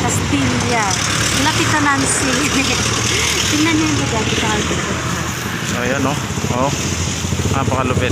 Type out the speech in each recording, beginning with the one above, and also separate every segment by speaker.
Speaker 1: Castilla. Lapita Nancy. Tingnan niyo yung lugar.
Speaker 2: So ayan o. Oh. Napakalupit.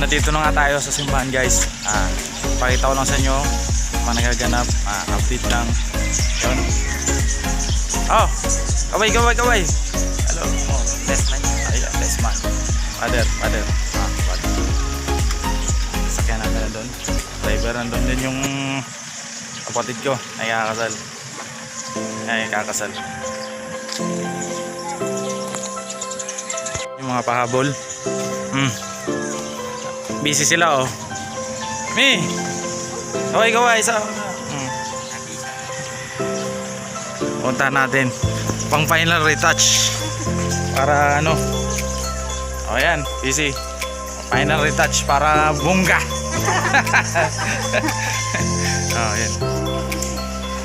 Speaker 2: Nandito na nga tayo sa simbahan, guys. Pakita ko lang sa inyo mga nagaganap. Update lang. Yun. Oh, kaway. Hello. Oh, best man. Ayun, best man. Father. Father. Sakyan natin na doon. Driver nandun din yung kapatid ko na kakasal. Yung mga pahabol. Busy sila, oh. Mi! Kaway sa... Puntahan natin pang final retouch para ano. O yan, busy. Final retouch para bongga. Oh, yan.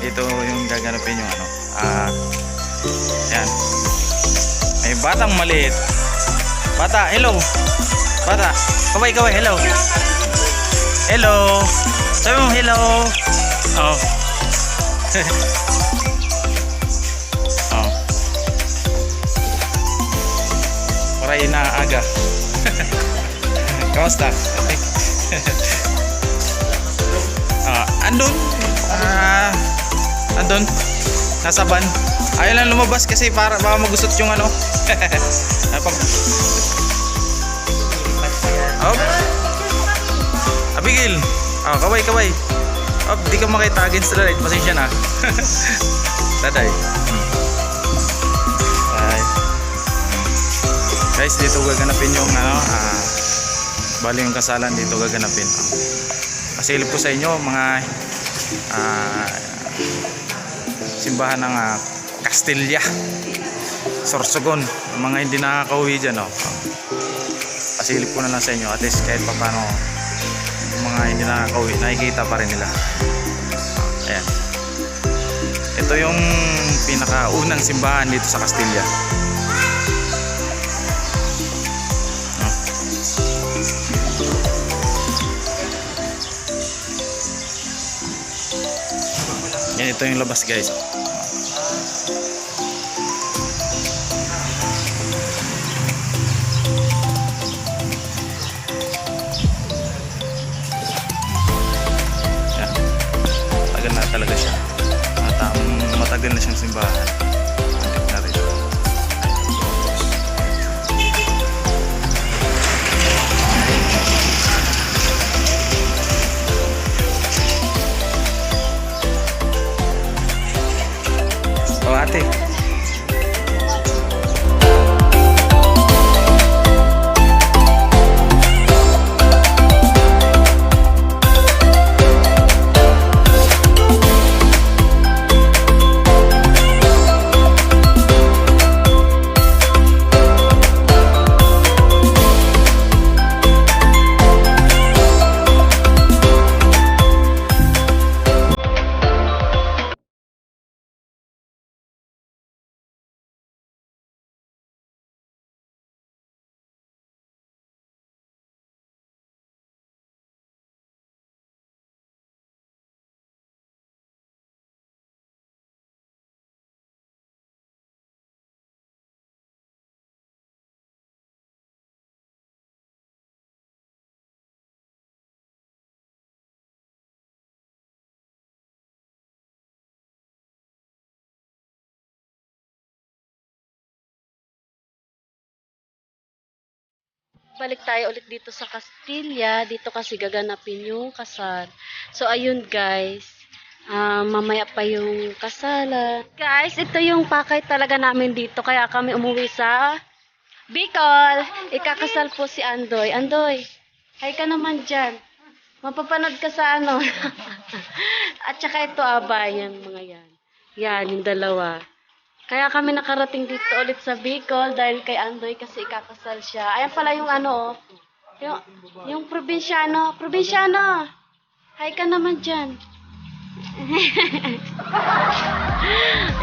Speaker 2: Ito yung gaganapin yung ano. Yan. May batang maliit. Bata, hello. Bata, kaway, hello. Hello. Sabi mo hello. Oh. Oh. Paray na aga. Kamusta? Andun. Nasa van. Ayaw lang lumabas kasi para baka magusot yung ano. Op. Abigil. Kaway. Op, di ka makita against the light. Pasensya na. Taday. Ay. Guys, dito gaganapin yung ano, bali yung kasalan dito gaganapin. Pasilip ko sa inyo mga simbahan ng Castilla, Sorsogon, mga hindi nakakauwi dyan, oh. Pasilip ko na lang sa inyo at least kahit pa paano yung mga hindi nakakauwi nakikita pa rin nila. Ayan, ito yung pinakaunang simbahan dito sa Castilla. Yan, ito yung labas, guys. Talaga siya at matagal na siyang simbahan. Antik na rin. O ate,
Speaker 1: Balik tayo ulit dito sa Castilla. Dito kasi gaganapin yung kasal. So, ayun guys. Mamaya pa yung kasalan. Guys, ito yung pakay talaga namin dito. Kaya kami umuwi sa Bicol. Ikakasal po si Andoy. Andoy, hi ka naman dyan. Mapapanood ka sa ano. At saka ito, yan, mga yan. Yan, yung dalawa. Kaya kami nakarating dito ulit sa Bicol dahil kay Andoy kasi ikakasal siya. Ayan pala yung ano, yung probinsyano. Probinsyano! Hi ka naman dyan.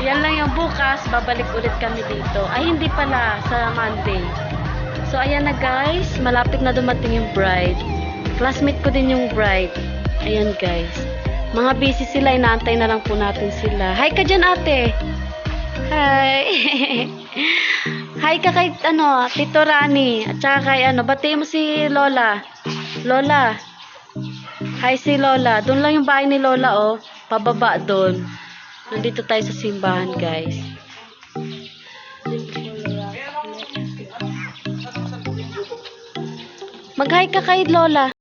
Speaker 1: Yan lang yung bukas. Babalik ulit kami dito. Ay, hindi pala. Sa Monday. So, ayan na guys. Malapit na dumating yung bride. Classmate ko din yung bride. Ayan guys. Mga busy sila. Inaantay na lang po natin sila. Hi ka dyan ate. Hi. Hi ka kay Tito Rani. At saka kay batiin mo si Lola. Lola. Hi si Lola. Doon lang yung bahay ni Lola oh. Pababa doon. Nandito tayo sa simbahan guys. Mag-hi ka kay Lola.